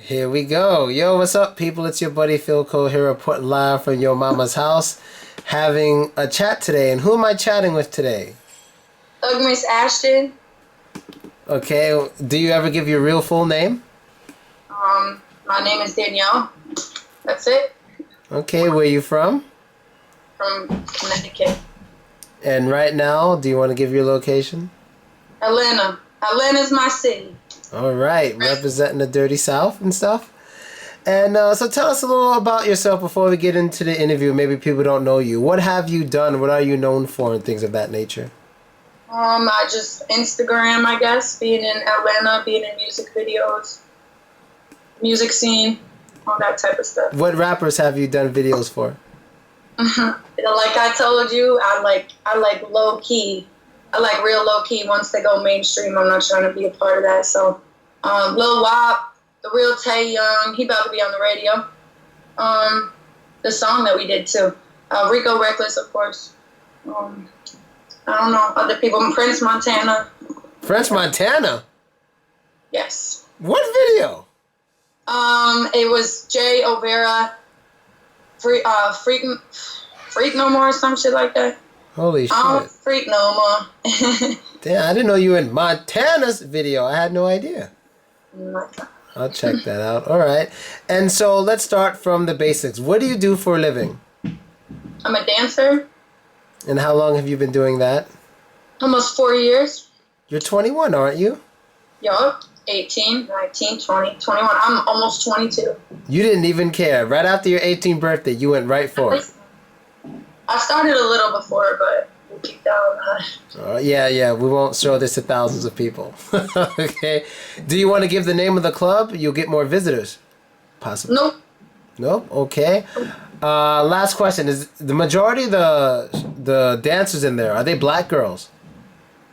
Here we go. Yo, what's up, people? It's your buddy Philko here, reporting live from your mama's house, having a chat today. And who am I chatting with today? Miss Ashton. Okay, do you ever give your real full name? My name is Danielle. That's it. Okay, where you from? From Connecticut. And right now, do you want to give your location? Atlanta. Atlanta's my city. All right, representing the dirty South and stuff. And so tell us a little about yourself before we get into the interview. Maybe people don't know you. What have you done? What are you known for and things of that nature? I just Instagram, I guess, being in Atlanta, being in music videos, music scene, all that type of stuff. What rappers have you done videos for? Like I told you, I like low key. I like real low key. Once they go mainstream, I'm not trying to be a part of that. So, Lil Wop, the real Tay Young, he about to be on the radio. The song that we did too, Rico Reckless, of course. I don't know other people. Prince Montana. French Montana? Yes. What video? It was Jay Overa, Freak No More, or some shit like that. Holy shit. Freak No More. Damn, I didn't know you were in Montana's video. I had no idea. I'll check that out. All right. And so let's start from the basics. What do you do for a living? I'm a dancer. And how long have you been doing that? Almost 4 years. You're 21, aren't you? Yup. 18, 19, 20, 21. I'm almost 22. You didn't even care. Right after your 18th birthday, you went right for it. I started a little before, but we'll keep that on. Yeah. We won't show this to thousands of people. Okay. Do you want to give the name of the club? You'll get more visitors. Possibly. Nope. Nope. Okay. Last question. Is the majority of the dancers in there, are they black girls?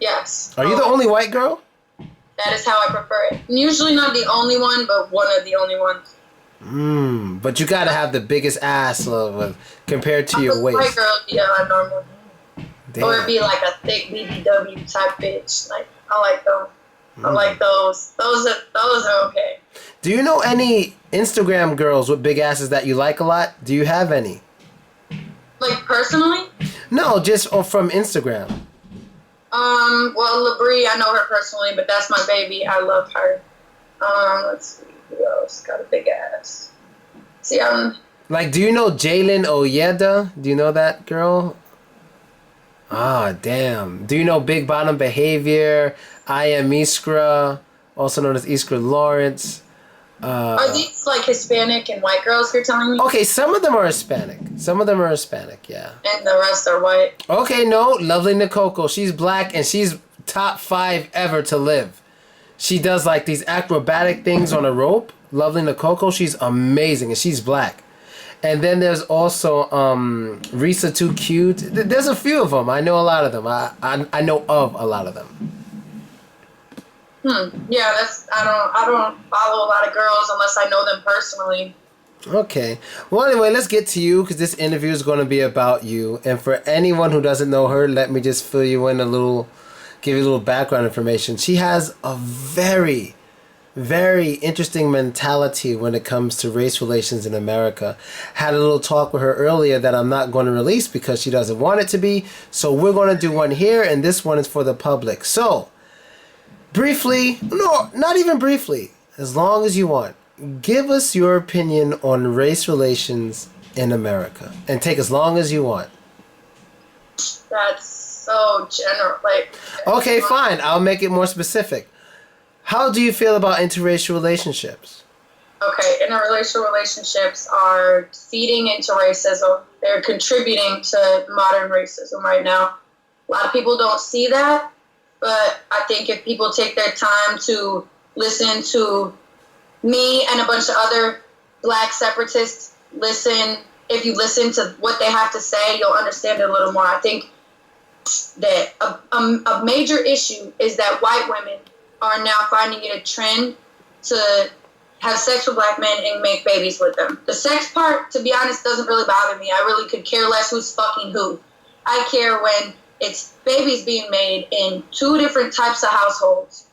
Yes. Are you the only white girl? That is how I prefer it. Usually not the only one, but one of the only ones. But you gotta have the biggest ass compared to your waist. White girl, yeah, normal. Damn. Or it'd be like a thick BBW type bitch. Like I like those. I like those. Those are okay. Do you know any Instagram girls with big asses that you like a lot? Do you have any? Like personally? No, just from Instagram. Well, Labrie, I know her personally, but that's my baby. I love her. Let's see. Who else got a big ass? See, Like, do you know Jalen Oyeda? Do you know that girl? Ah, damn. Do you know Big Bottom Behavior? I Am Iskra, also known as Iskra Lawrence. Are these like Hispanic and white girls you're telling me? Okay, some of them are Hispanic. Yeah. And the rest are white. Okay, no, Lovely Nikoko. She's black and she's top 5 ever to live. She does like these acrobatic things on a rope. Lovely Nikoko, she's amazing and she's black. And then there's also Risa Too Cute. There's a few of them. I know a lot of them. I know of a lot of them. Yeah, I don't follow a lot of girls unless I know them personally. Okay. Well, anyway, let's get to you because this interview is going to be about you. And for anyone who doesn't know her, let me just fill you in give you a little background information. She has a very, very interesting mentality when it comes to race relations in America. Had a little talk with her earlier that I'm not going to release because she doesn't want it to be. So we're going to do one here, and this one is for the public. So, briefly, no, not even briefly, as long as you want, give us your opinion on race relations in America. And take as long as you want. That's so general. Okay, fine. I'll make it more specific. How do you feel about interracial relationships? Okay, interracial relationships are feeding into racism. They're contributing to modern racism right now. A lot of people don't see that, but I think if people take their time to listen to me and a bunch of other black separatists, if you listen to what they have to say, you'll understand it a little more. I think that a major issue is that white women are now finding it a trend to have sex with black men and make babies with them. The sex part, to be honest, doesn't really bother me. I really could care less who's fucking who. I care when it's babies being made in 2 different types of households.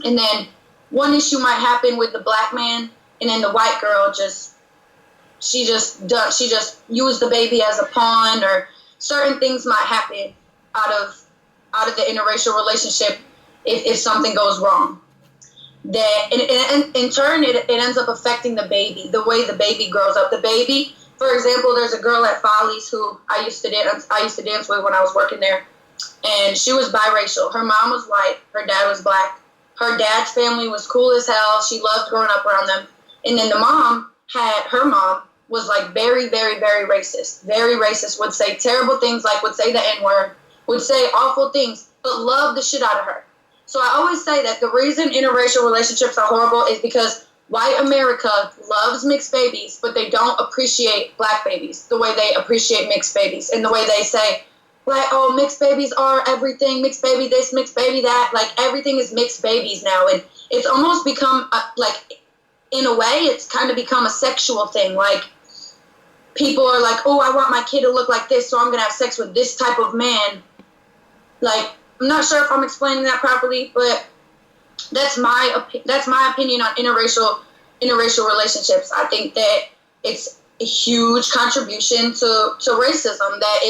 And then one issue might happen with the black man and then the white girl she just used the baby as a pawn, or certain things might happen out of the interracial relationship if something goes wrong. That and in turn it ends up affecting the baby, the way the baby grows up. The baby, for example, there's a girl at Follies who I used to dance with when I was working there, and she was biracial. Her mom was white, her dad was black. Her dad's family was cool as hell. She loved growing up around them. And then her mom was like very, very, very racist. Very racist, would say terrible things, like would say the N-word, would say awful things, but loved the shit out of her. So I always say that the reason interracial relationships are horrible is because white America loves mixed babies, but they don't appreciate black babies the way they appreciate mixed babies, and the way they say, like, oh, mixed babies are everything, mixed baby this, mixed baby that, like everything is mixed babies now. And it's almost become, in a way, it's kind of become a sexual thing. Like, people are like, oh, I want my kid to look like this, so I'm going to have sex with this type of man. Like, I'm not sure if I'm explaining that properly, but that's my opinion on interracial relationships. I think that it's a huge contribution to racism, that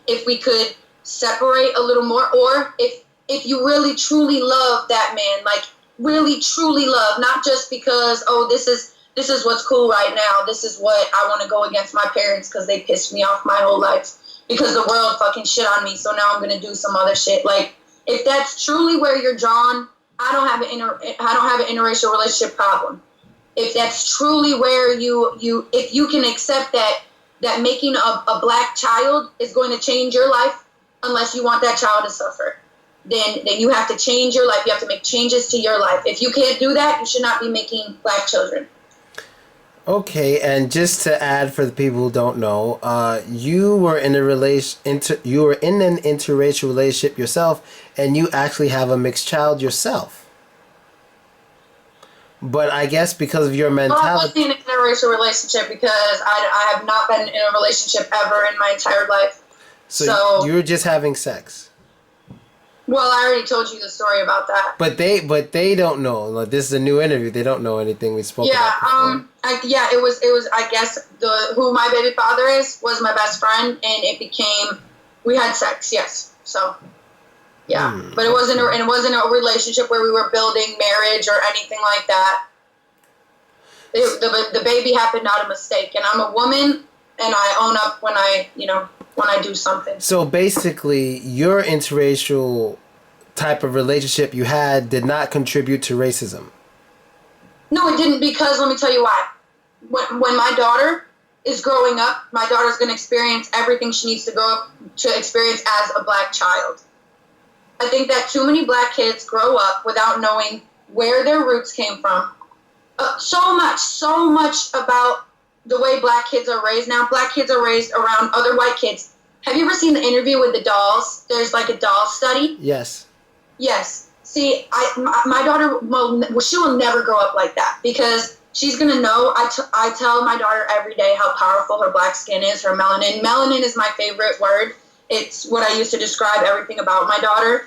if we could separate a little more, or if you really truly love that man, like really truly love, not just because, oh, this is what's cool right now, this is what I want to go against my parents because they pissed me off my whole life, because the world fucking shit on me, so now I'm going to do some other shit. Like, if that's truly where you're drawn, I don't have an interracial relationship problem. If that's truly where if you can accept that making a black child is going to change your life, unless you want that child to suffer, then you have to change your life. You have to make changes to your life. If you can't do that, you should not be making black children. Okay, and just to add for the people who don't know, you were in an interracial relationship yourself, and you actually have a mixed child yourself. But I guess because of your mentality... Well, I wasn't in an interracial relationship because I have not been in a relationship ever in my entire life. So you were just having sex. Well, I already told you the story about that. But they don't know. Like, this is a new interview. They don't know anything we spoke about before. It was. I guess who my baby father was my best friend, and it became, we had sex. Yes. So, yeah. But it wasn't a relationship where we were building marriage or anything like that. The baby happened out of mistake, and I'm a woman, and I own up when I do something. So basically, your interracial type of relationship you had did not contribute to racism. No, it didn't, because let me tell you why. When my daughter is growing up, my daughter's going to experience everything she needs to grow up to experience as a black child. I think that too many black kids grow up without knowing where their roots came from. So much about the way black kids are raised now. Black kids are raised around other white kids. Have you ever seen the interview with the dolls? There's like a doll study. Yes. Yes. See, my daughter, she will never grow up like that, because she's going to know. I tell my daughter every day how powerful her black skin is, her melanin. Melanin is my favorite word. It's what I use to describe everything about my daughter.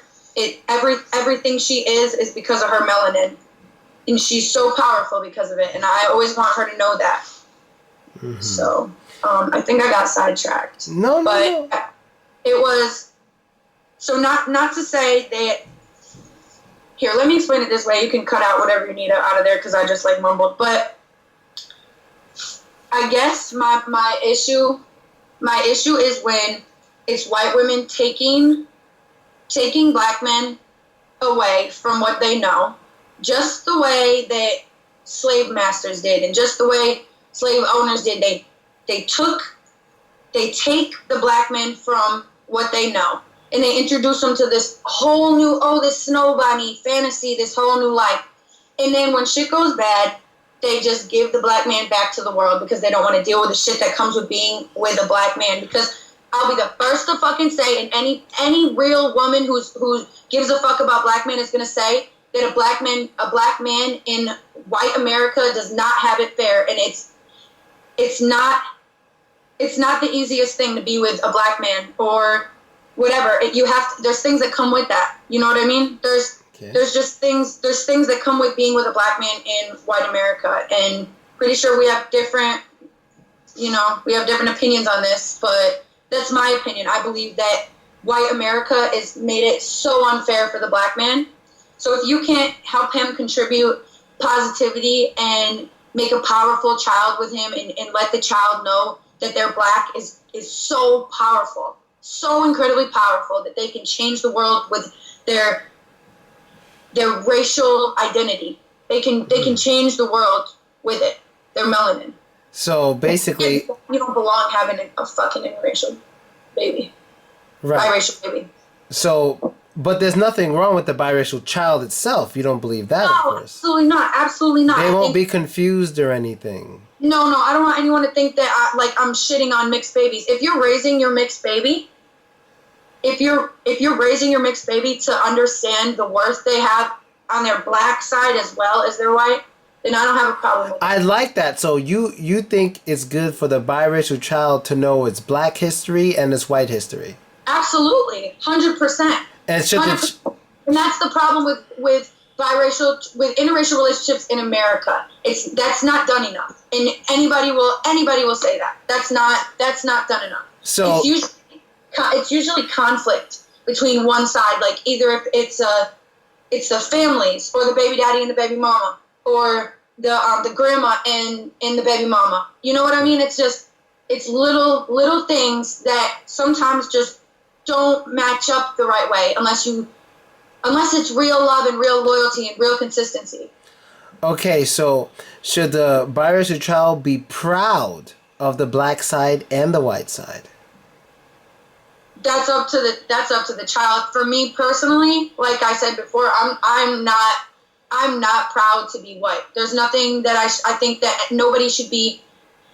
Everything she is because of her melanin. And she's so powerful because of it. And I always want her to know that. Mm-hmm. So, I think I got sidetracked. No. It was, so not to say that, here, let me explain it this way. You can cut out whatever you need out of there, because I just mumbled. But I guess my issue is when it's white women taking black men away from what they know, just the way that slave masters did, and just the way slave owners did. They take the black men from what they know, and they introduce them to this whole new, this snow bunny fantasy, this whole new life. And then when shit goes bad, they just give the black man back to the world, because they don't want to deal with the shit that comes with being with a black man. Because I'll be the first to fucking say, and any real woman who gives a fuck about black men is gonna say that a black man in white America does not have it fair, and it's not the easiest thing to be with a black man or whatever. There's things that come with that. You know what I mean? There's things that come with being with a black man in white America, and Pretty sure we have different opinions on this, but that's my opinion. I believe that white America has made it so unfair for the black man. So if you can't help him contribute positivity and make a powerful child with him and let the child know that they're black is so powerful, so incredibly powerful that they can change the world with their racial identity. They can change the world with it. Their melanin. So basically, you don't belong having a fucking interracial baby. Right. Biracial baby. So, but there's nothing wrong with the biracial child itself. You don't believe that, No, of course. absolutely not. Absolutely not. They won't be confused or anything. No, I don't want anyone to think that I'm shitting on mixed babies. If you're raising your mixed baby, if you're raising your mixed baby to understand the worth they have on their black side as well as their white, then I don't have a problem with it. I like that. So you think it's good for the biracial child to know its black history and its white history? Absolutely, 100%. And and that's the problem with interracial relationships in America. That's not done enough, and anybody will say that that's not done enough. So it's usually conflict between one side, like either if it's the families or the baby daddy and the baby mama, or the grandma and the baby mama. You know what I mean? It's little things that sometimes just don't match up the right way unless it's real love and real loyalty and real consistency. Okay, so should the biracial child be proud of the black side and the white side? That's up to the child. For me personally, like I said before, I'm not proud to be white. There's nothing that I think that nobody should be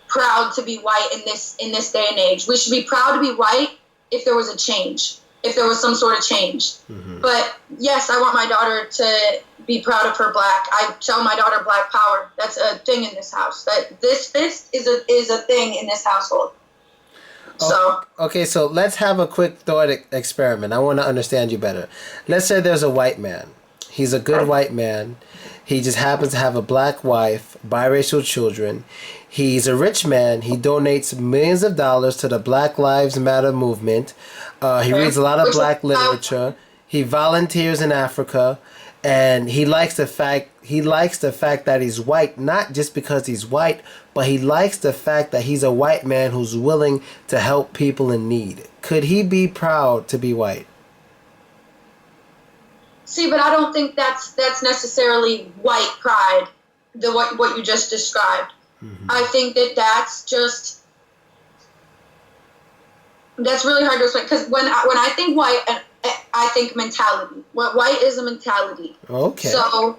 proud to be white in this day and age. We should be proud to be white if there was a change, if there was some sort of change. Mm-hmm. But yes, I want my daughter to be proud of her black. I tell my daughter black power. That's a thing in this house. That this is a thing in this household. So okay, so let's have a quick thought experiment. I want to understand you better. Let's say there's a white man. He's a good white man. He just happens to have a black wife, biracial children. He's a rich man. He donates millions of dollars to the Black Lives Matter movement. He reads a lot of black literature. He volunteers in Africa, and he likes the fact that he's white, not just because he's white, but he likes the fact that he's a white man who's willing to help people in need. Could he be proud to be white? See, but I don't think that's necessarily white pride, what you just described. Mm-hmm. I think that's really hard to explain, because when I think white, I think mentality. White is a mentality. Okay. So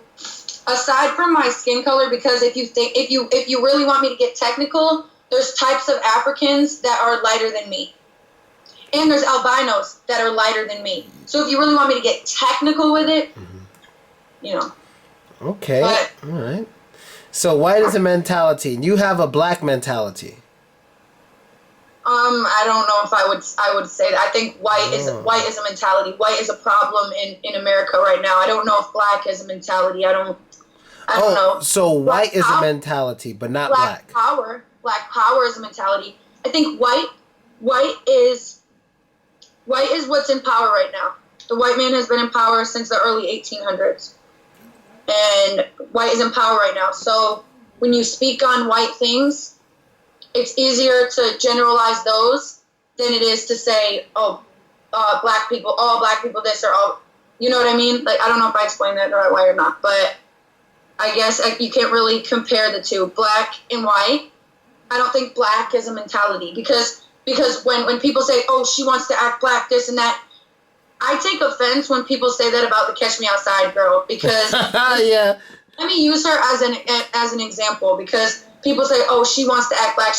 aside from my skin color, because if you really want me to get technical, there's types of Africans that are lighter than me. And there's albinos that are lighter than me. So if you really want me to get technical with it, mm-hmm. Okay. But, all right. So white is a mentality. You have a black mentality. I don't know if I would say that. I think white is a mentality. White is a problem in America right now. I don't know if black is a mentality. I don't know. So white is a mentality, but not black. Black power is a mentality. I think white is what's in power right now. The white man has been in power since the early 1800s. And white is in power right now. So when you speak on white things, it's easier to generalize those than it is to say, black people this, or you know what I mean? Like, I don't know if I explained that the right way or not, but I guess you can't really compare the two, black and white. I don't think black is a mentality, because when people say, oh, she wants to act black, this and that, I take offense when people say that about the Catch Me Outside girl, because yeah. Let me use her as an example, because people say, oh, she wants to act black,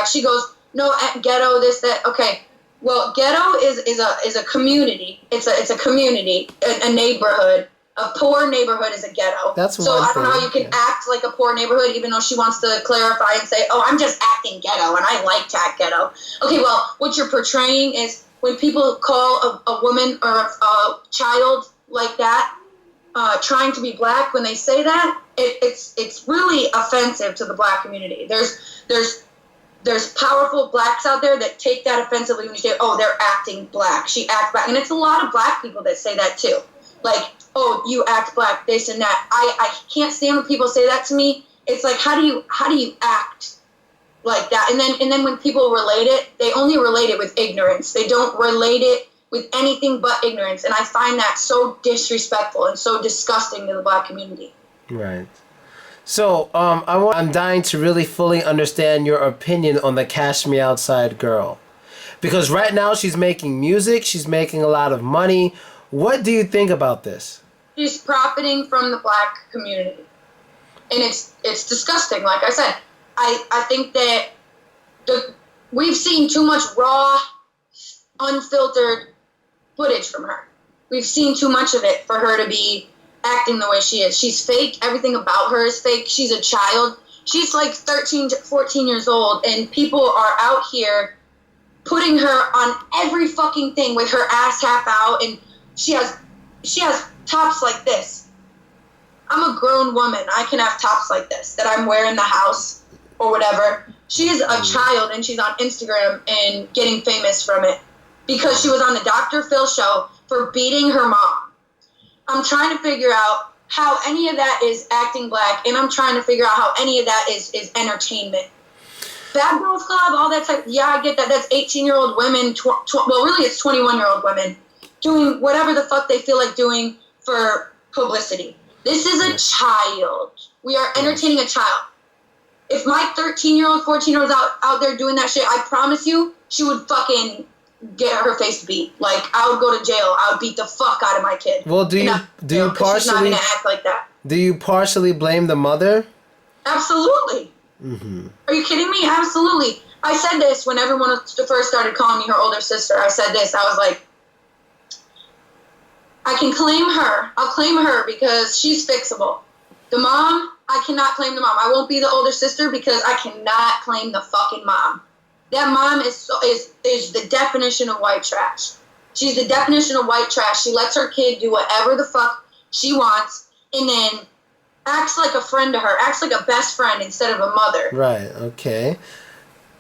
she goes, no, ghetto, this, that. Okay, well, ghetto is a community. It's a community, a neighborhood. A poor neighborhood is a ghetto. That's so I don't know how you can act like a poor neighborhood, even though she wants to clarify and say, oh, I'm just acting ghetto and I like to act ghetto. Okay, well, what you're portraying is when people call a woman or a child like that trying to be black, when they say that, it's really offensive to the Black community. There's powerful Blacks out there that take that offensively when you say, oh, they're acting Black. She acts Black. And it's a lot of Black people that say that too. Like, oh, you act Black, this and that. I can't stand when people say that to me. It's like, how do you act like that? And then when people relate it, they only relate it with ignorance. They don't relate it with anything but ignorance. And I find that so disrespectful and so disgusting to the Black community. Right. So, I'm dying to really fully understand your opinion on the Cash Me Outside girl. Because right now she's making music, she's making a lot of money. What do you think about this? She's profiting from the Black community. And it's disgusting. Like I said, I think that we've seen too much raw, unfiltered footage from her. We've seen too much of it for her to be acting the way she is. She's fake. Everything about her is fake. She's a child. She's like 13 to 14 years old, and people are out here putting her on every fucking thing with her ass half out, and she has tops like this. I'm a grown woman. I can have tops like this that I'm wearing in the house or whatever. She is a child, and she's on Instagram and getting famous from it because she was on the Dr. Phil show for beating her mom. I'm trying to figure out how any of that is acting Black, and I'm trying to figure out how any of that is entertainment. Bad Girls Club, all that type. Yeah, I get that. That's 18-year-old women. Well, really, it's 21-year-old women doing whatever the fuck they feel like doing for publicity. This is a child. We are entertaining a child. If my 13-year-old, 14-year-old out there doing that shit, I promise you, she would fucking get her face beat. Like, I would go to jail. I would beat the fuck out of my kid. Well, do you partially? She's not gonna act like that. Do you partially blame the mother? Absolutely. Mm-hmm. Are you kidding me? Absolutely. I said this when everyone first started calling me her older sister. I said this. I was like, I can claim her. I'll claim her because she's fixable. The mom, I cannot claim the mom. I won't be the older sister because I cannot claim the fucking mom. That mom is the definition of white trash. She's the definition of white trash. She lets her kid do whatever the fuck she wants and then acts like a friend to her, acts like a best friend instead of a mother. Right, okay.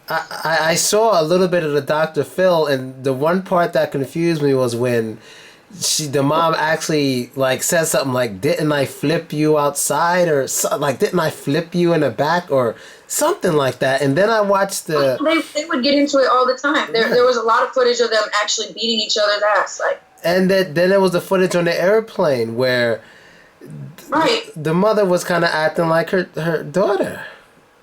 I saw a little bit of the Dr. Phil, and the one part that confused me was when the mom actually like said something like, didn't I flip you outside, or like, didn't I flip you in the back, or something like that. And then I watched the... They would get into it all the time. There was a lot of footage of them actually beating each other's ass. Like, and then there was the footage on the airplane where the mother was kind of acting like her daughter.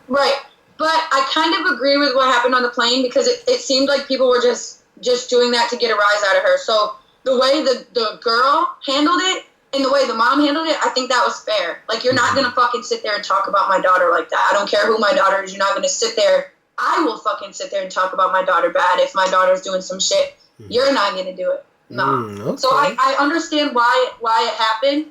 Right. But I kind of agree with what happened on the plane because it seemed like people were just doing that to get a rise out of her. So the way the girl handled it and the way the mom handled it, I think that was fair. Like, you're not going to fucking sit there and talk about my daughter like that. I don't care who my daughter is. You're not going to sit there. I will fucking sit there and talk about my daughter bad if my daughter's doing some shit. You're not going to do it. No. Okay. So I understand why it happened,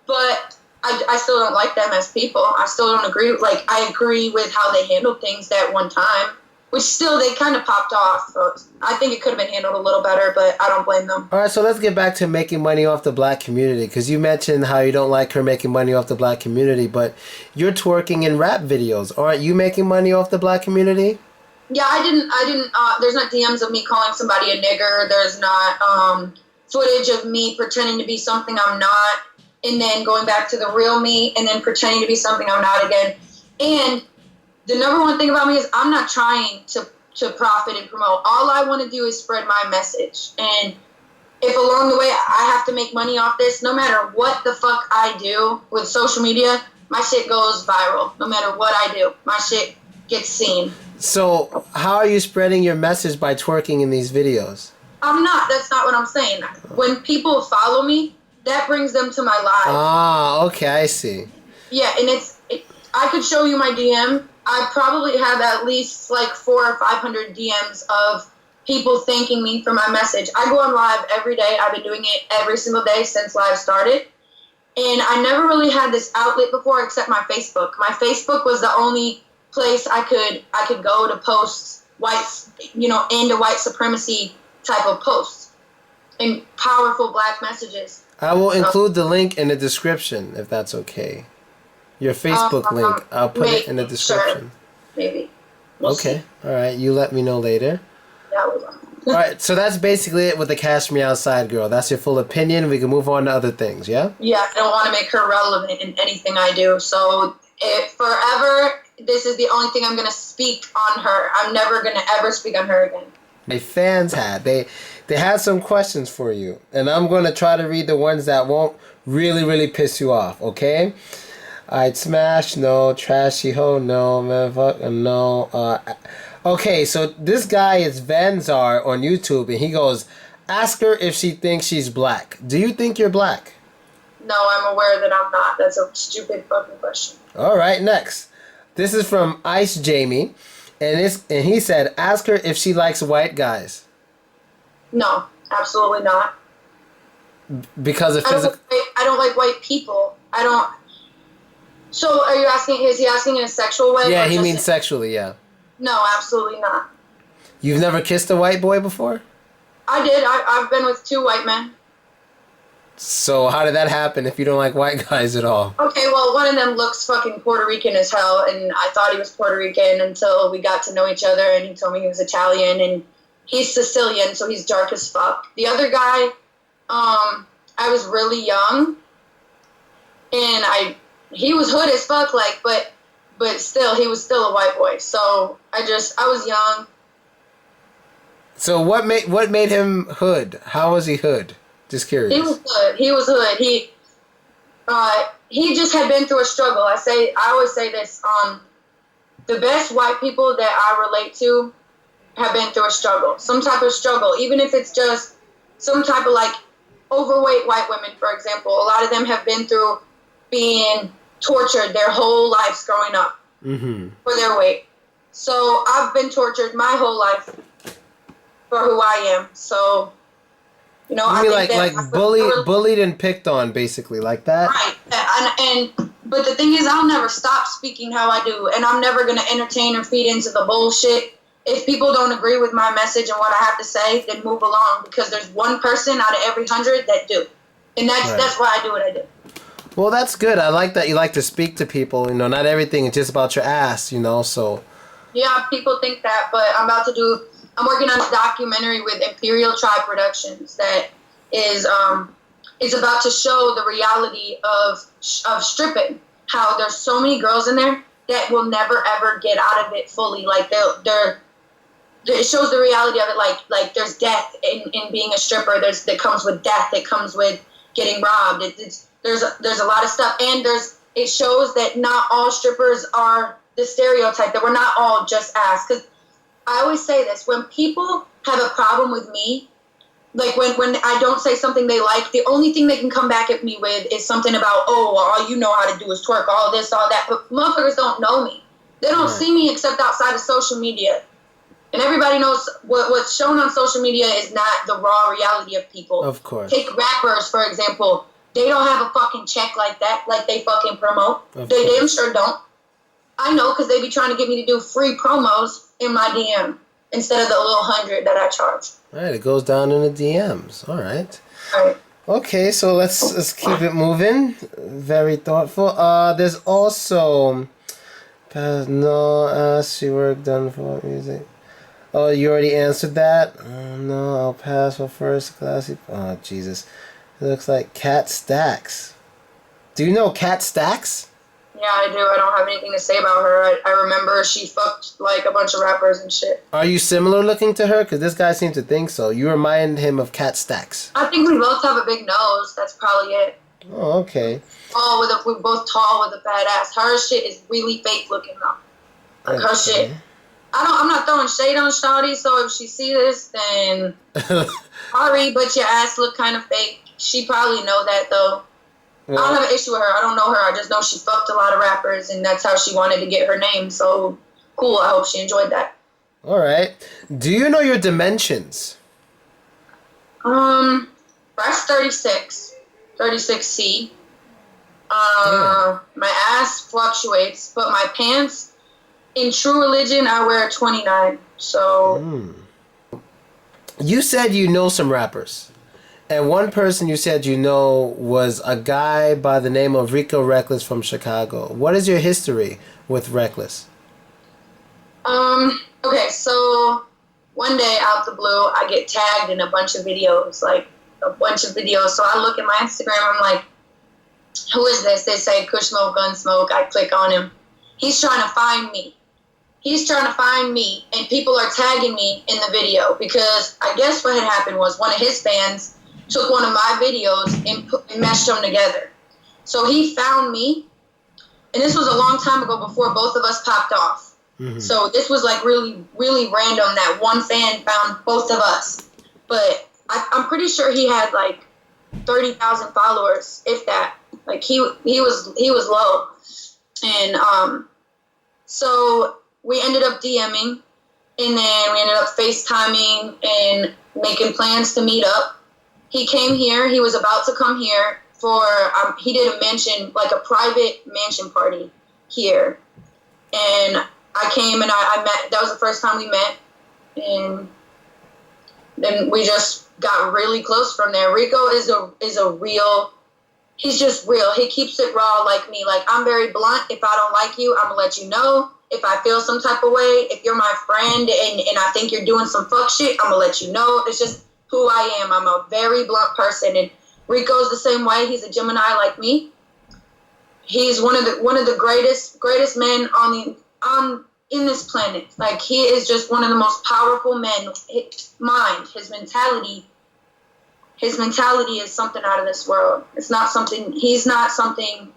but I still don't like them as people. I still don't agree. Like, I agree with how they handled things that one time, which still they kind of popped off. So I think it could have been handled a little better, but I don't blame them. All right, so let's get back to making money off the Black community, because you mentioned how you don't like her making money off the Black community, but you're twerking in rap videos. Aren't you making money off the Black community? Yeah, I didn't. There's not DMs of me calling somebody a nigger. There's not footage of me pretending to be something I'm not, and then going back to the real me, and then pretending to be something I'm not again. And the number one thing about me is I'm not trying to profit and promote. All I want to do is spread my message. And if along the way I have to make money off this, no matter what the fuck I do with social media, my shit goes viral. No matter what I do, my shit gets seen. So how are you spreading your message by twerking in these videos? I'm not. That's not what I'm saying. When people follow me, that brings them to my live. Ah, okay, I see. Yeah, and I could show you my DM. I probably have at least like 400 or 500 DMs of people thanking me for my message. I go on live every day. I've been doing it every single day since live started. And I never really had this outlet before except my Facebook. My Facebook was the only place I could go to post anti-white supremacy type of posts and powerful Black messages. I will include the link in the description if that's okay. Your Facebook link. I'll put it in the description. Sure. Maybe. We'll Okay. See. All right. You let me know later. Yeah, we will. All right. So that's basically it with the Cash Me Outside girl. That's your full opinion. We can move on to other things. Yeah. Yeah, I don't want to make her relevant in anything I do. So forever, this is the only thing I'm going to speak on her. I'm never going to ever speak on her again. My fans had they had some questions for you, and I'm going to try to read the ones that won't really piss you off. Okay. I'd smash, no. Trashy ho, no. Motherfucker, no. Okay, so this guy is Vanzar on YouTube, and he goes, ask her if she thinks she's black. Do you think you're black? No, I'm aware that I'm not. That's a stupid fucking question. All right, next. This is from Ice Jamie, and he said, ask her if she likes white guys. No, absolutely not. Because of physical... I don't like white people. I don't... So are you asking, is he asking in a sexual way? Yeah, he means sexually, yeah. No, absolutely not. You've never kissed a white boy before? I did. I've been with 2 white men. So how did that happen if you don't like white guys at all? Okay, well, one of them looks fucking Puerto Rican as hell, and I thought he was Puerto Rican until we got to know each other, and he told me he was Italian, and he's Sicilian, so he's dark as fuck. The other guy, I was really young, and he was hood as fuck, like, but still, he was still a white boy. So I was young. So what made him hood? How was he hood? Just curious. He was hood. He just had been through a struggle. I always say this. The best white people that I relate to have been through a struggle, some type of struggle, even if it's just some type of like overweight white women, for example. A lot of them have been through being tortured their whole lives growing up for their weight. So I've been tortured my whole life for who I am. So, you know, I mean, like bullied and picked on, basically, like that. Right. But the thing is, I'll never stop speaking how I do, and I'm never going to entertain or feed into the bullshit. If people don't agree with my message and what I have to say, then move along, because there's one person out of every 100 that do. And that's why I do what I do. Well, that's good. I like that you like to speak to people. You know, not everything is just about your ass, you know, so. Yeah, people think that, but I'm working on a documentary with Imperial Tribe Productions that is about to show the reality of stripping. How there's so many girls in there that will never ever get out of it fully. Like it shows the reality of it. Like there's death in being a stripper. That comes with death. It comes with getting robbed. There's a lot of stuff, and it shows that not all strippers are the stereotype. That we're not all just ass. Because I always say this: when people have a problem with me, like when I don't say something they like, the only thing they can come back at me with is something about, oh, all you know how to do is twerk, all this, all that. But motherfuckers don't know me. They don't see me except outside of social media. And everybody knows what's shown on social media is not the raw reality of people. Of course. Take rappers, for example. They don't have a fucking check like that, like they fucking promote. They damn sure don't. I know, because they be trying to get me to do free promos in my DM instead of the little 100 that I charge. All right, it goes down in the DMs. All right. All right. Okay, so let's keep it moving. Very thoughtful. There's also she worked done for music. Oh, you already answered that? No, I'll pass for first classy. Oh, Jesus. It looks like Cat Stacks. Do you know Cat Stacks? Yeah, I do. I don't have anything to say about her. I remember she fucked like a bunch of rappers and shit. Are you similar looking to her? Because this guy seems to think so. You remind him of Cat Stacks. I think we both have a big nose. That's probably it. Oh, okay. We're both tall with a fat ass. Her shit is really fake looking though. Like her shit. I'm not throwing shade on Shawty, so if she see this, then sorry, but your ass look kind of fake. She probably know that though. Well, I don't have an issue with her. I don't know her. I just know she fucked a lot of rappers, and that's how she wanted to get her name. So cool. I hope she enjoyed that. All right. Do you know your dimensions? Breast 36C. My ass fluctuates, but my pants, in True Religion, I wear 29. So. You said you know some rappers. And one person you said you know was a guy by the name of Rico Reckless from Chicago. What is your history with Reckless? Okay, so one day out the blue, I get tagged in a bunch of videos, like a bunch of videos. So I look at my Instagram, I'm like, who is this? They say Kush Smoke, Gun Smoke. I click on him. He's trying to find me. He's trying to find me, and people are tagging me in the video because I guess what had happened was one of his fans took one of my videos and meshed them together. So he found me, and this was a long time ago before both of us popped off. Mm-hmm. So this was like really, really random that one fan found both of us. But I'm pretty sure he had like 30,000 followers, if that. Like he was low, and so we ended up DMing, and then we ended up FaceTiming and making plans to meet up. He came here. He was about to come here for he did a mansion, like a private mansion party here, and I came and I met. That was the first time we met, and then we just got really close from there. Rico is a real. He's just real. He keeps it raw like me. Like, I'm very blunt. If I don't like you, I'm going to let you know. If I feel some type of way, if you're my friend and I think you're doing some fuck shit, I'm going to let you know. It's just who I am. I'm a very blunt person. And Rico's the same way. He's a Gemini like me. He's one of the greatest men in this planet. Like, he is just one of the most powerful men. His mind, his mentality is something out of this world. He's not something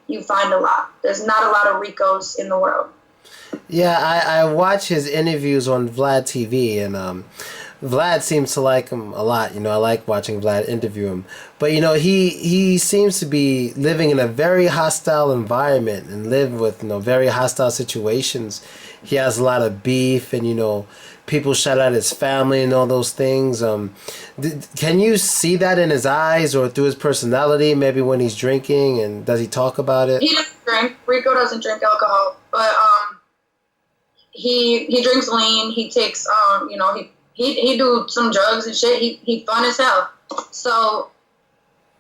you find a lot. There's not a lot of Ricos in the world. Yeah, I watch his interviews on Vlad TV, and Vlad seems to like him a lot. You know, I like watching Vlad interview him. But, you know, he seems to be living in a very hostile environment and live with, you know, very hostile situations. He has a lot of beef and, you know, people shout out his family and all those things. Can you see that in his eyes or through his personality, maybe when he's drinking, and does he talk about it? He doesn't drink. Rico doesn't drink alcohol, but he drinks lean. He takes you know, he do some drugs and shit. He fun as hell. So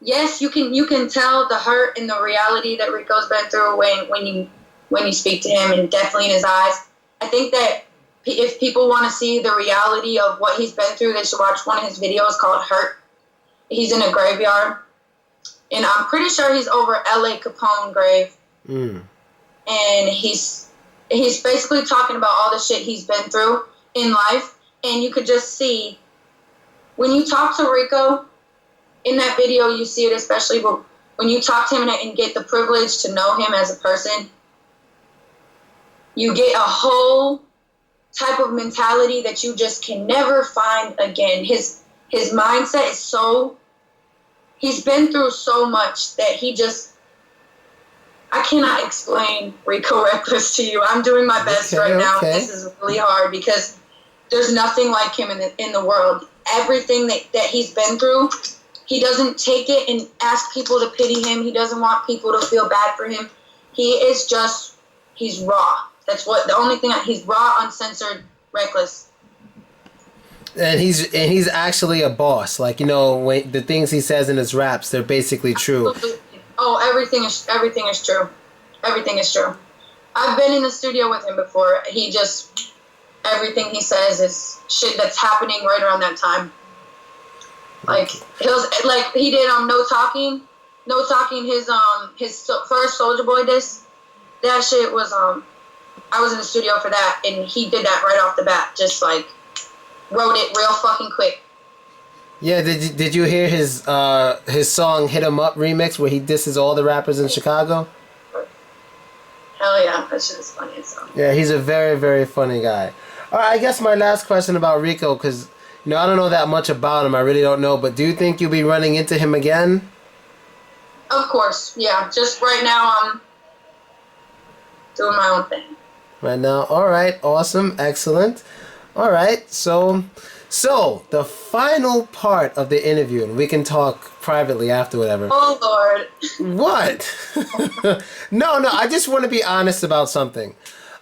yes, you can tell the hurt and the reality that Rico's been through when you speak to him, and definitely in his eyes. I think that if people want to see the reality of what he's been through, they should watch one of his videos called Hurt. He's in a graveyard, and I'm pretty sure he's over L.A. Capone grave. Mm. And he's basically talking about all the shit he's been through in life, and you could just see, when you talk to Rico, in that video you see it, especially when you talk to him and get the privilege to know him as a person, you get a whole type of mentality that you just can never find again. His mindset is he's been through so much that I cannot explain Rico Reckless to you. I'm doing my best now. This is really hard because there's nothing like him in the world. Everything that he's been through, he doesn't take it and ask people to pity him. He doesn't want people to feel bad for him. He's raw. That's the only thing. He's raw, uncensored, reckless. And he's actually a boss. Like, you know, when the things he says in his raps, they're basically true. Absolutely. Oh, everything is true. Everything is true. I've been in the studio with him before. Everything he says is shit that's happening right around that time. Like he did No Talking. His first Soulja Boy disc. That shit was I was in the studio for that, and he did that right off the bat. Just like wrote it real fucking quick. Yeah, did you hear his song "Hit 'Em Up" remix where he disses all the rappers in Chicago? Hell yeah, that shit is funny as hell. Yeah, he's a very, very funny guy. All right, I guess my last question about Rico, because you know I don't know that much about him. I really don't know, but do you think you'll be running into him again? Of course, yeah. Just right now, I'm doing my own thing. Right now, all right, awesome, excellent. All right, so the final part of the interview, and we can talk privately after, whatever. Oh Lord. What? No, I just want to be honest about something.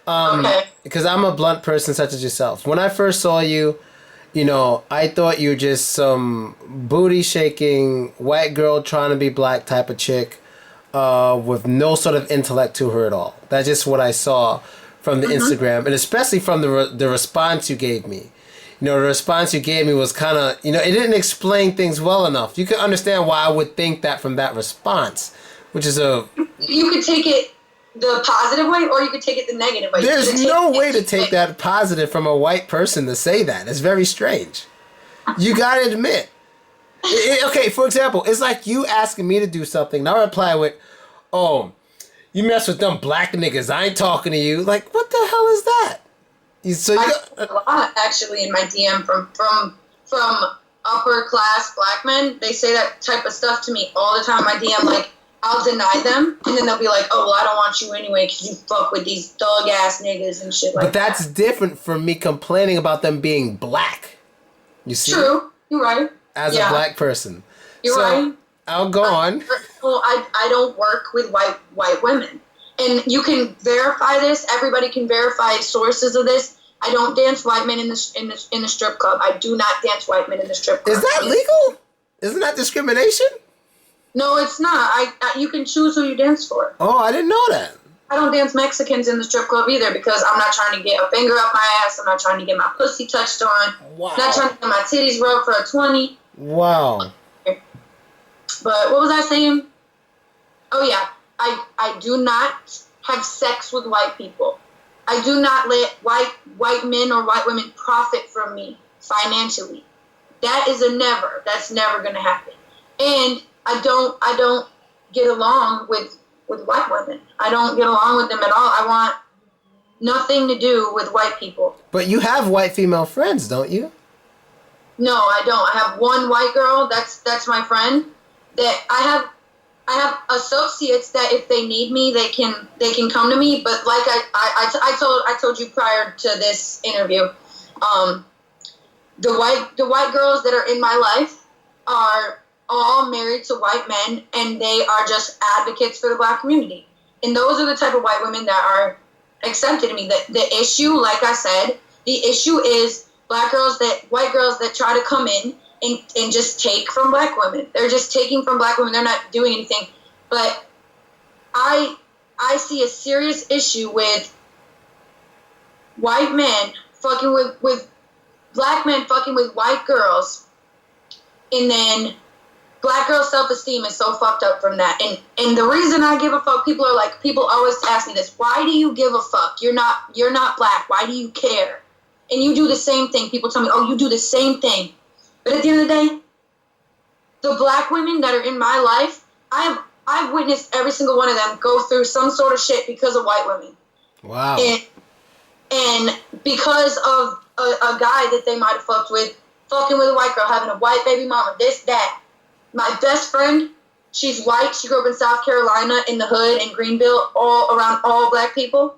Okay. Because I'm a blunt person such as yourself. When I first saw you, I thought you were just some booty shaking white girl trying to be black type of chick, with no sort of intellect to her at all. That's just what I saw from the Instagram, and especially from the response you gave me. The response you gave me was kind of, it didn't explain things well enough. You can understand why I would think that from that response, which is You could take it the positive way, or you could take it the negative way. There's no way to take that positive from a white person to say that. It's very strange. You gotta admit. Okay, for example, it's like you asking me to do something, and I reply with, "Oh, you mess with them black niggas. I ain't talking to you." Like, what the hell is that? I get a lot actually in my DM from upper class black men. They say that type of stuff to me all the time. My DM, like, I'll deny them, and then they'll be like, "Oh, well, I don't want you anyway because you fuck with these thug ass niggas and shit like that." But that's different from me complaining about them being black. You see? True. You're right. As a black person. You're right. I'll go on. Well, I don't work with white women. And you can verify this. Everybody can verify sources of this. I don't dance white men in the strip club. I do not dance white men in the strip club. Is that legal? Isn't that discrimination? No, it's not. You can choose who you dance for. Oh, I didn't know that. I don't dance Mexicans in the strip club either because I'm not trying to get a finger up my ass. I'm not trying to get my pussy touched on. Wow. I'm not trying to get my titties rubbed for a 20. Wow. But what was I saying? Oh, yeah. I do not have sex with white people. I do not let white men or white women profit from me financially. That is a never. That's never going to happen. And I don't get along with white women. I don't get along with them at all. I want nothing to do with white people. But you have white female friends, don't you? No, I don't. I have one white girl. That's my friend. That I have associates that if they need me, they can come to me. But like I told you prior to this interview, the white girls that are in my life are all married to white men, and they are just advocates for the black community. And those are the type of white women that are accepted to me. The issue, like I said, the issue is white girls that try to come in and just take from black women. They're just taking from black women. They're not doing anything. But I see a serious issue with white men fucking with black men fucking with white girls, and then black girl self-esteem is so fucked up from that. And the reason I give a fuck, people always ask me this: why do you give a fuck? You're not black. Why do you care? And you do the same thing. People tell me, oh, you do the same thing. But at the end of the day, the black women that are in my life, I've witnessed every single one of them go through some sort of shit because of white women. Wow. And because of a guy that they might have fucked with, fucking with a white girl, having a white baby mama, this, that. My best friend, she's white. She grew up in South Carolina in the hood in Greenville, all around all black people.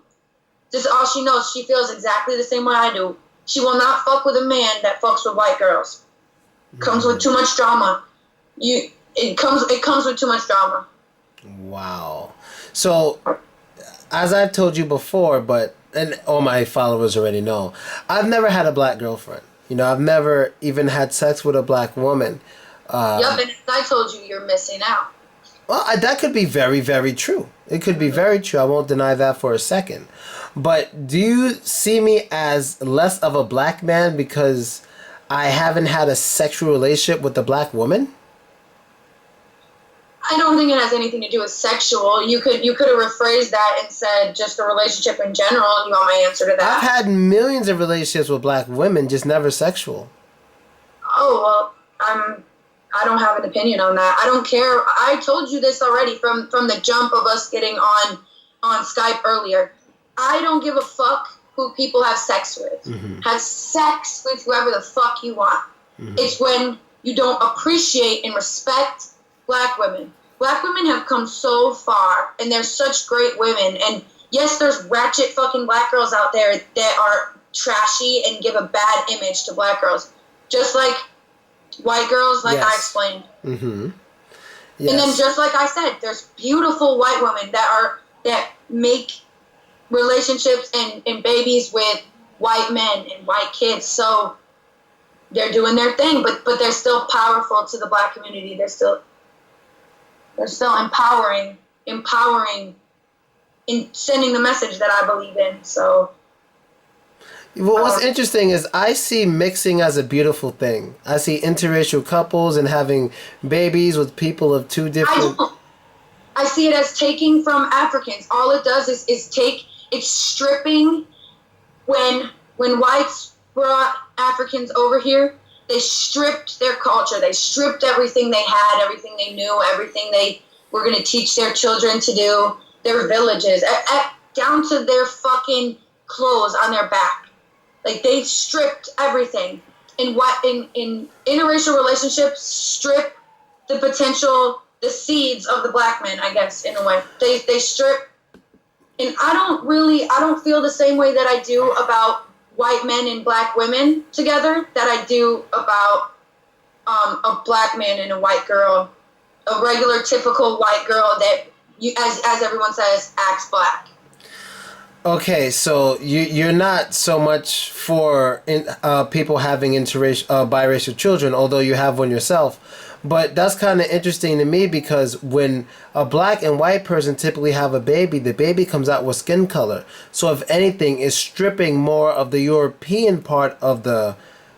Just all she knows, she feels exactly the same way I do. She will not fuck with a man that fucks with white girls. Comes with too much drama. It comes with too much drama. Wow. So, as I've told you before, and all my followers already know, I've never had a black girlfriend. I've never even had sex with a black woman. Yep, and as I told you, you're missing out. Well, that could be very, very true. It could be very true. I won't deny that for a second. But do you see me as less of a black man because I haven't had a sexual relationship with a black woman? I don't think it has anything to do with sexual. You could have rephrased that and said just a relationship in general. You want my answer to that? I've had millions of relationships with black women, just never sexual. Oh, well, I don't have an opinion on that. I don't care. I told you this already from the jump of us getting on Skype earlier. I don't give a fuck who people have sex with. Mm-hmm. Have sex with whoever the fuck you want. Mm-hmm. It's when you don't appreciate and respect black women. Black women have come so far, and they're such great women. And yes, there's ratchet fucking black girls out there that are trashy and give a bad image to black girls. Just like white girls, like I explained. Mm-hmm. Yes. And then just like I said, there's beautiful white women that make relationships and babies with white men and white kids. So they're doing their thing, but they're still powerful to the Black community. They're still empowering in sending the message that I believe in. So. Well, what's interesting is I see mixing as a beautiful thing. I see interracial couples and having babies with people of two different. I see it as taking from Africans. All it does is it's stripping. When whites brought Africans over here, they stripped their culture. They stripped everything they had, everything they knew, everything they were going to teach their children to do, their villages, down to their fucking clothes on their back. Like, they stripped everything. In interracial relationships, strip the potential, the seeds of the Black men, I guess, in a way. They strip, and I don't feel the same way that I do about white men and Black women together that I do about a Black man and a white girl, a regular, typical white girl that, as everyone says, acts Black. Okay, so you're not so much for people having biracial children, although you have one yourself. But that's kind of interesting to me because when a Black and white person typically have a baby, the baby comes out with skin color. So if anything, it's stripping more of the European part of the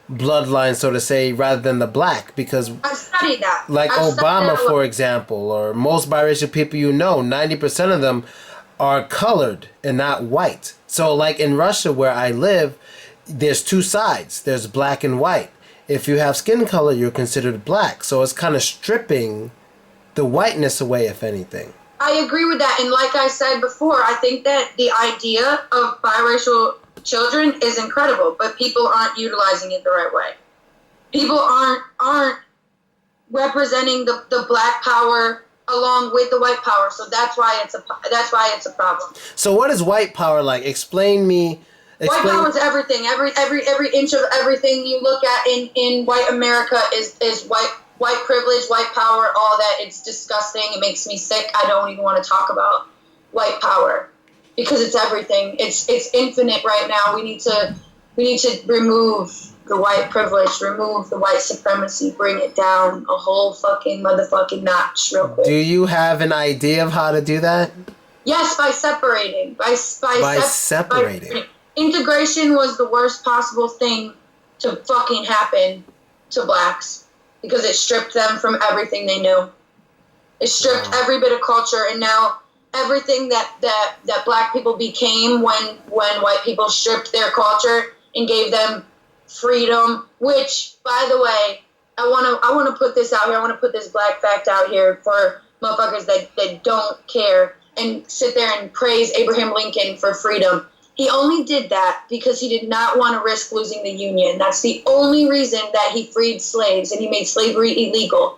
bloodline, so to say, rather than the Black. Because I've studied that. Like Obama, for example, or most biracial people 90% of them are colored and not white. So like in Russia where I live, there's two sides. There's Black and white. If you have skin color, you're considered Black. So it's kind of stripping the whiteness away, if anything. I agree with that. And like I said before, I think that the idea of biracial children is incredible, but people aren't utilizing it the right way. People aren't representing the Black power along with the white power, so that's why it's a problem. So what is white power like? Explain. White power is everything. Every inch of everything you look at in white America is white privilege, white power, all that. It's disgusting. It makes me sick. I don't even want to talk about white power because it's everything. It's infinite right now. We need to remove the white privilege, remove the white supremacy, bring it down a whole fucking motherfucking notch real quick. Do you have an idea of how to do that? Yes, by separating. By separating. Integration was the worst possible thing to fucking happen to Blacks because it stripped them from everything they knew. It stripped every bit of culture, and now everything that Black people became when white people stripped their culture and gave them freedom, which, by the way, I want to put this out here. I want to put this Black fact out here for motherfuckers that don't care and sit there and praise Abraham Lincoln for freedom. He only did that because he did not want to risk losing the Union. That's the only reason that he freed slaves and he made slavery illegal.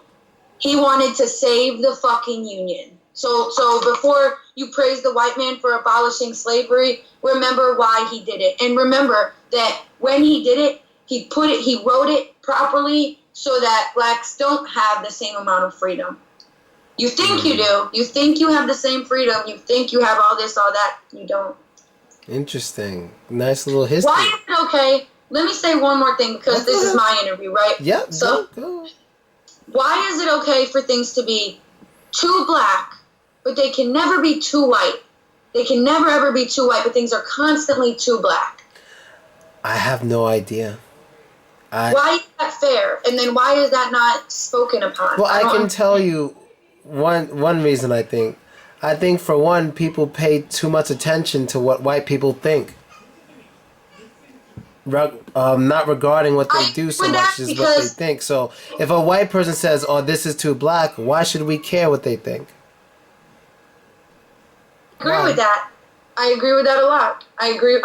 He wanted to save the fucking Union. So before you praise the white man for abolishing slavery, remember why he did it. And remember that when he did it, he wrote it properly so that Blacks don't have the same amount of freedom. You think you do. You think you have the same freedom. You think you have all this, all that. You don't. Interesting. Nice little history. Why is it okay? Let me say one more thing because this is my interview, right? Yeah. So, go. Why is it okay for things to be too Black, but they can never be too white? They can never ever be too white, but things are constantly too Black. I have no idea. Why is that fair? And then why is that not spoken upon? Well, I can tell you one reason I think. I think for one, people pay too much attention to what white people think. Not regarding what they do so much as what they think. So if a white person says, "Oh, this is too Black," why should we care what they think? I agree with that. I agree with that a lot. I agree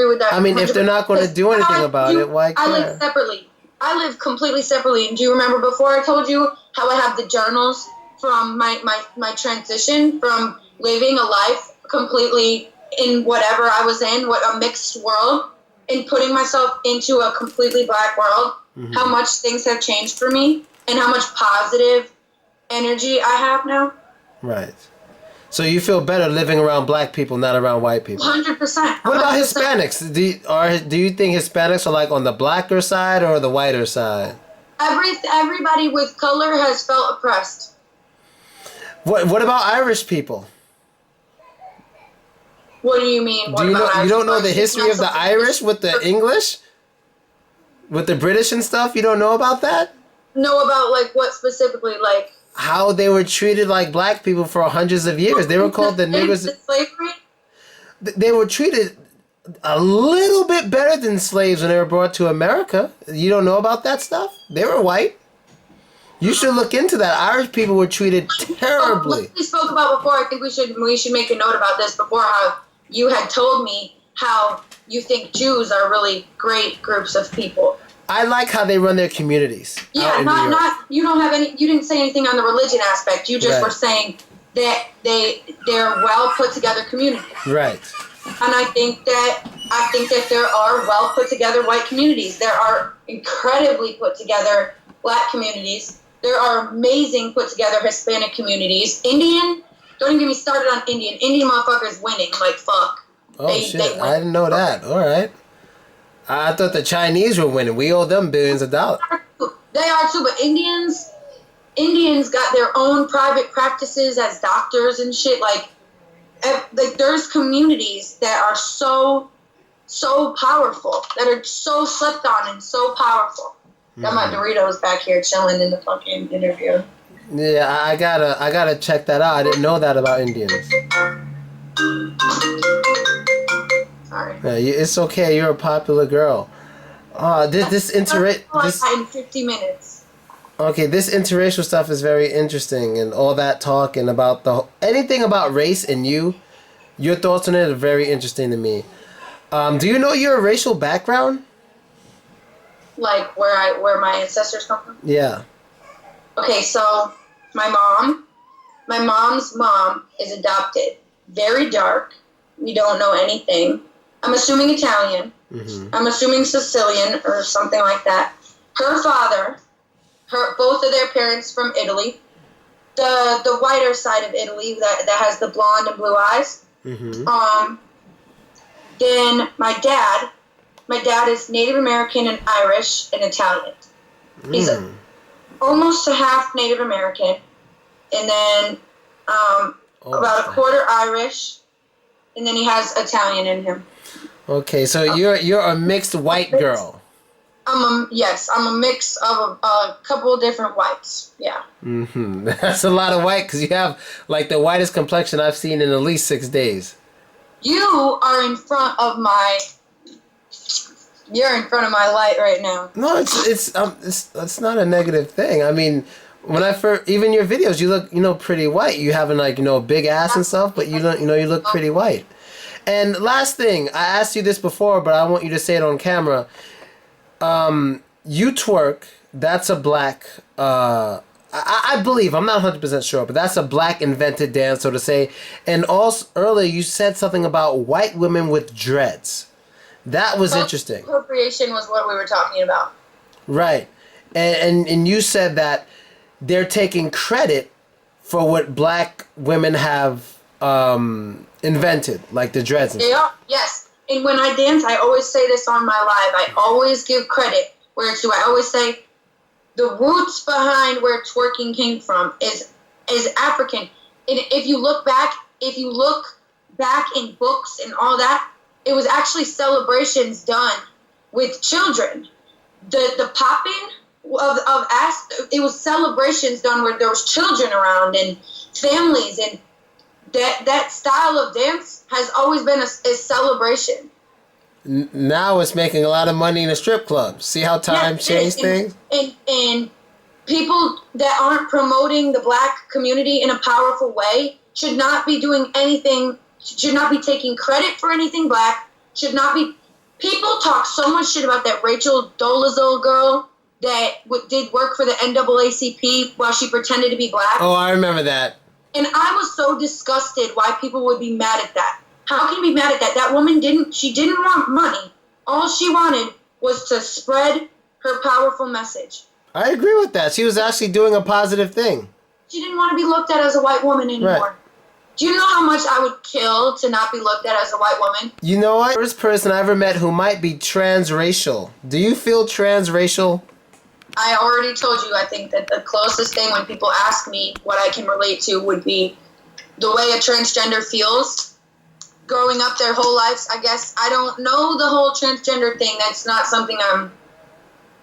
with that. I mean, if they're not going to do anything about it, why care? I live separately. I live completely separately. And do you remember before I told you how I have the journals from my transition from living a life completely in whatever I was in, a mixed world, and putting myself into a completely Black world, how much things have changed for me and how much positive energy I have now? Right. So you feel better living around black people, not around white people. 100%. What about Hispanics? Do you think Hispanics are like on the blacker side or the whiter side? Everybody with color has felt oppressed. What about Irish people? What do you mean? Do you know? You don't know the history of the Irish with the English, with the British and stuff. You don't know about that? Know about like what specifically, like how they were treated like black people for hundreds of years. They were called the niggers. Slavery. They were treated a little bit better than slaves when they were brought to America. You don't know about that stuff? They were white. You should look into that. Irish people were treated terribly. Like we spoke about before, I think we should make a note about this before, how you had told me how you think Jews are really great groups of people. I like how they run their communities. Yeah, you don't have any. You didn't say anything on the religion aspect. You just were saying that they're well put together communities. Right. And I think that there are well put together white communities. There are incredibly put together black communities. There are amazing put together Hispanic communities. Indian, don't even get me started on Indian. Indian motherfuckers winning like fuck. Oh shit! I didn't know that. All right. I thought the Chinese were winning. We owe them billions of dollars. They are too, but Indians got their own private practices as doctors and shit. Like there's communities that are so powerful, that are so slept on and so powerful. Got my Doritos back here chilling in the fucking interview. Yeah, I gotta check that out. I didn't know that about Indians. Sorry. Yeah, it's okay. You're a popular girl. This in 50 minutes. Okay, this interracial stuff is very interesting, and all that talk and about anything about race and your thoughts on it are very interesting to me. Do you know your racial background? Like where my ancestors come from? Yeah. Okay, so my mom's mom is adopted. Very dark. We don't know anything. I'm assuming Italian. Mm-hmm. I'm assuming Sicilian or something like that. Her father, both of their parents from Italy. The whiter side of Italy that has the blonde and blue eyes. Mm-hmm. Then my dad is Native American and Irish and Italian. He's almost a half Native American, and then about a quarter Irish, and then he has Italian in him. Okay, so you're a mixed white girl. I'm a mix of a couple of different whites. Yeah. Mm-hmm. That's a lot of white because you have like the whitest complexion I've seen in at least 6 days. You are in front of my. You're in front of my light right now. No, it's not a negative thing. I mean, when I first, even your videos, you look pretty white. You having like big ass and stuff, but you look pretty white. And last thing, I asked you this before, but I want you to say it on camera. You twerk. That's a black. I believe, I'm not 100% sure, but that's a black invented dance, so to say. And also earlier you said something about white women with dreads. That was interesting. Appropriation was what we were talking about. Right. And you said that they're taking credit for what black women have invented, like the dreads and stuff. Yes. And when I dance, I always say this on my live. I always give credit where it's due. I always say the roots behind where twerking came from is African. And if you look back in books and all that, it was actually celebrations done with children. The popping of ass, it was celebrations done where there was children around and families, and that style of dance has always been a celebration. Now it's making a lot of money in the strip clubs. See how time changed things? And people that aren't promoting the black community in a powerful way should not be doing anything, should not be taking credit for anything black, should not be. People talk so much shit about that Rachel Dolezal girl that did work for the NAACP while she pretended to be black. Oh, I remember that. And I was so disgusted why people would be mad at that. How can you be mad at that? That woman didn't want money. All she wanted was to spread her powerful message. I agree with that. She was actually doing a positive thing. She didn't want to be looked at as a white woman anymore. Do you know how much I would kill to not be looked at as a white woman? You know what? First person I ever met who might be transracial. Do you feel transracial? I already told you, I think that the closest thing when people ask me what I can relate to would be the way a transgender feels growing up their whole lives. I guess I don't know the whole transgender thing. That's not something I'm,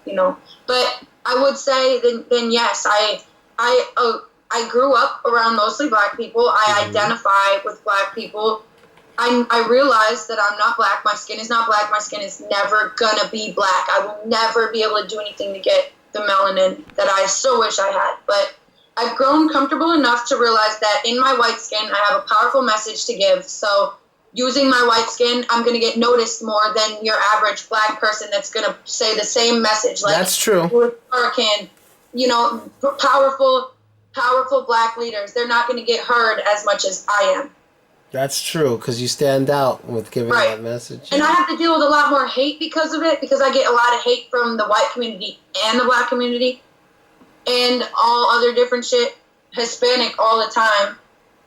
but I would say then yes, I grew up around mostly black people. I identify with black people. I realize that I'm not black. My skin is not black. My skin is never gonna be black. I will never be able to do anything to get the melanin that I so wish I had. But I've grown comfortable enough to realize that in my white skin, I have a powerful message to give. So using my white skin, I'm going to get noticed more than your average black person that's going to say the same message. Like, that's true. Hurricane, powerful black leaders. They're not going to get heard as much as I am. That's true, because you stand out with giving that message. And I have to deal with a lot more hate because of it, because I get a lot of hate from the white community and the black community and all other different shit. Hispanic all the time.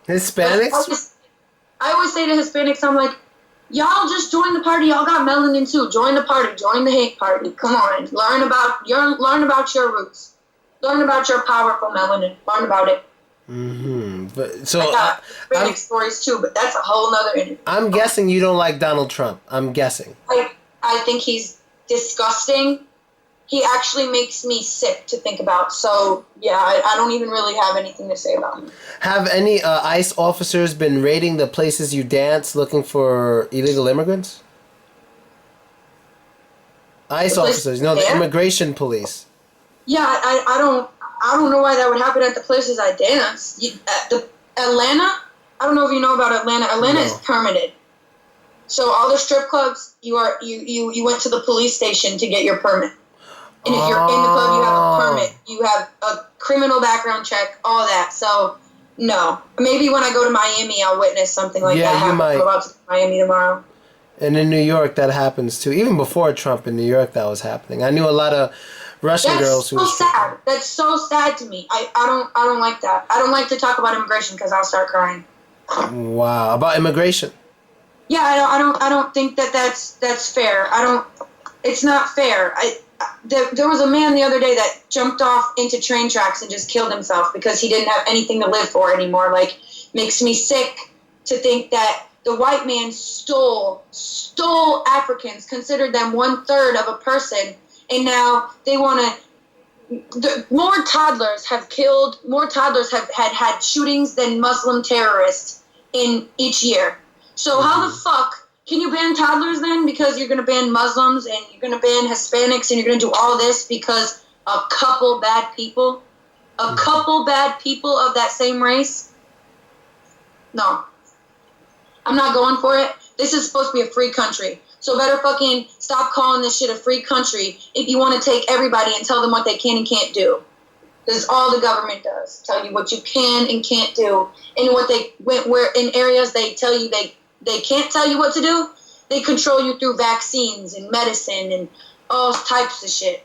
Hispanics? I always say to Hispanics, I'm like, y'all just join the party. Y'all got melanin too. Join the party. Join the hate party. Come on. Learn about your roots. Learn about your powerful melanin. Learn about it. Mm-hmm. But so I got Hispanic stories too, but that's a whole nother interview. I'm guessing you don't like Donald Trump. I'm guessing. I think he's disgusting. He actually makes me sick to think about. So, yeah, I don't even really have anything to say about him. Have any ICE officers been raiding the places you dance looking for illegal immigrants? ICE officers, the immigration police. Yeah, I don't know why that would happen at the places I dance. Atlanta, I don't know if you know about Atlanta. Atlanta is permitted. So all the strip clubs, you went to the police station to get your permit. And if you're in the club, you have a permit. You have a criminal background check, all that. So, no. Maybe when I go to Miami, I'll witness something like that. Yeah, you might. I'm about to go to Miami tomorrow. And in New York, that happens too. Even before Trump in New York, that was happening. I knew a lot of Russian girls who. That's so sad. That's so sad to me. I don't like that. I don't like to talk about immigration because I'll start crying. Wow, about immigration. Yeah, I don't think that's fair. It's not fair. There was a man the other day that jumped off into train tracks and just killed himself because he didn't have anything to live for anymore. Like, makes me sick to think that the white man stole Africans, considered them 1/3 of a person, and now they want to. More toddlers have had shootings than Muslim terrorists in each year. So how the fuck can you ban toddlers then? Because you're going to ban Muslims and you're going to ban Hispanics and you're going to do all this because a couple bad people of that same race? No. I'm not going for it. This is supposed to be a free country. So better fucking stop calling this shit a free country if you want to take everybody and tell them what they can and can't do. This is all the government does. Tell you what you can and can't do. And where in areas they tell you they can't tell you what to do, they control you through vaccines and medicine and all types of shit.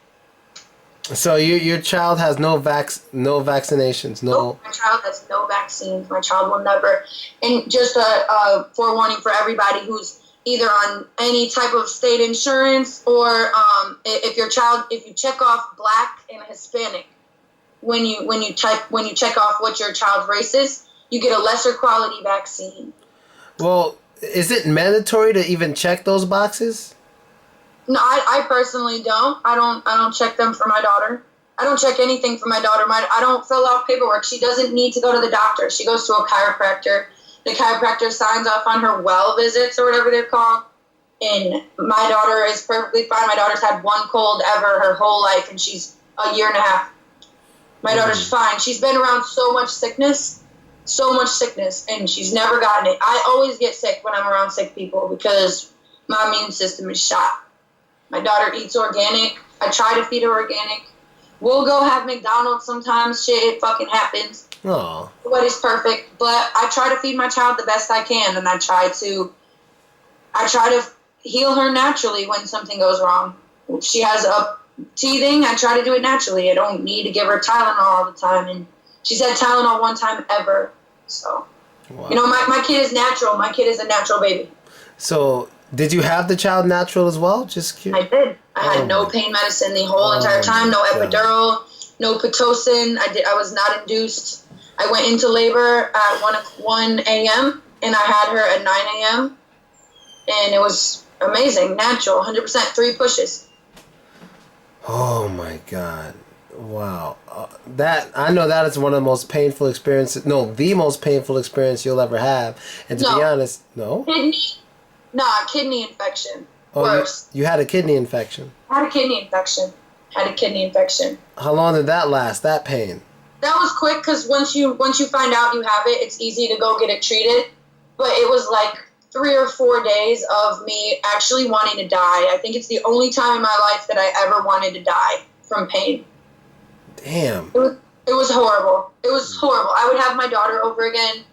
So your child has no vaccinations? Nope, my child has no vaccines. My child will never. And just a forewarning for everybody who's either on any type of state insurance or if you check off black and Hispanic when you check off what your child's race is, you get a lesser quality vaccine. Well, is it mandatory to even check those boxes? No, I personally don't. I don't check them for my daughter. I don't check anything for my daughter. I don't fill out paperwork. She doesn't need to go to the doctor. She goes to a chiropractor. The chiropractor signs off on her well visits or whatever they're called. And my daughter is perfectly fine. My daughter's had one cold ever her whole life, and she's a year and a half. My daughter's fine. She's been around so much sickness, and she's never gotten it. I always get sick when I'm around sick people because my immune system is shot. My daughter eats organic. I try to feed her organic. We'll go have McDonald's sometimes. Shit, it fucking happens. Oh. Nobody's perfect, but I try to feed my child the best I can, and I try to heal her naturally when something goes wrong. If she has a teething, I try to do it naturally. I don't need to give her Tylenol all the time, and she's had Tylenol one time ever. So. Wow. You know, my kid is natural. My kid is a natural baby. So, did you have the child natural as well? Just curious. I did. I had no pain medicine the whole entire time. No epidural, no Pitocin. I was not induced. I went into labor at 1 a.m. and I had her at 9 a.m. and it was amazing, natural, 100%, 3 pushes. Oh my God. Wow. That, I know that is one of the most painful experiences. No, the most painful experience you'll ever have. And to be honest, no? Kidney infection. Oh, Worse. you had a kidney infection. Had a kidney infection. How long did that last, that pain? That was quick because once you find out you have it, it's easy to go get it treated. But it was like 3 or 4 days of me actually wanting to die. I think it's the only time in my life that I ever wanted to die from pain. Damn. It was horrible. It was horrible. I would have my daughter over again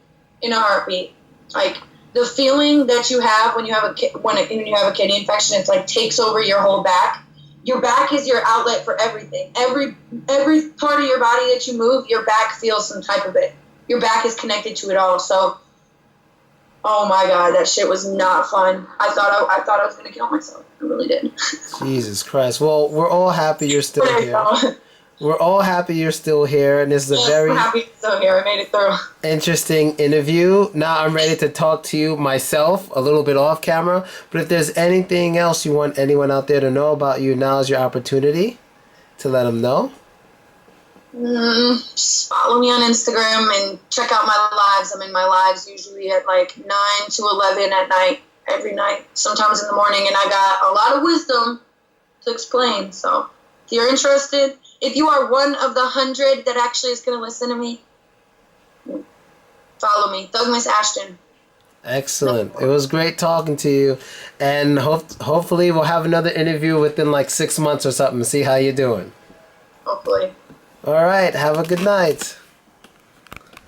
in a heartbeat. Like the feeling that you have when you have a kidney infection, it's like takes over your whole back. Your back is your outlet for everything. Every part of your body that you move, your back feels some type of it. Your back is connected to it all. So, oh my God, that shit was not fun. I thought I was gonna kill myself. I really did. Jesus Christ. Well, we're all happy you're still here. We're all happy you're still here, and this is a very happy you're still here. I made it through. Interesting interview. Now I'm ready to talk to you myself a little bit off camera. But if there's anything else you want anyone out there to know about you, now is your opportunity to let them know. Just follow me on Instagram and check out my lives. I'm in my lives usually at like 9 to 11 at night, every night, sometimes in the morning, and I got a lot of wisdom to explain. So if you're interested, if you are one of the 100 that actually is going to listen to me, follow me, Thug Miss Ashton. Excellent. It was great talking to you, and hopefully we'll have another interview within like 6 months or something. See how you're doing. Hopefully. All right. Have a good night.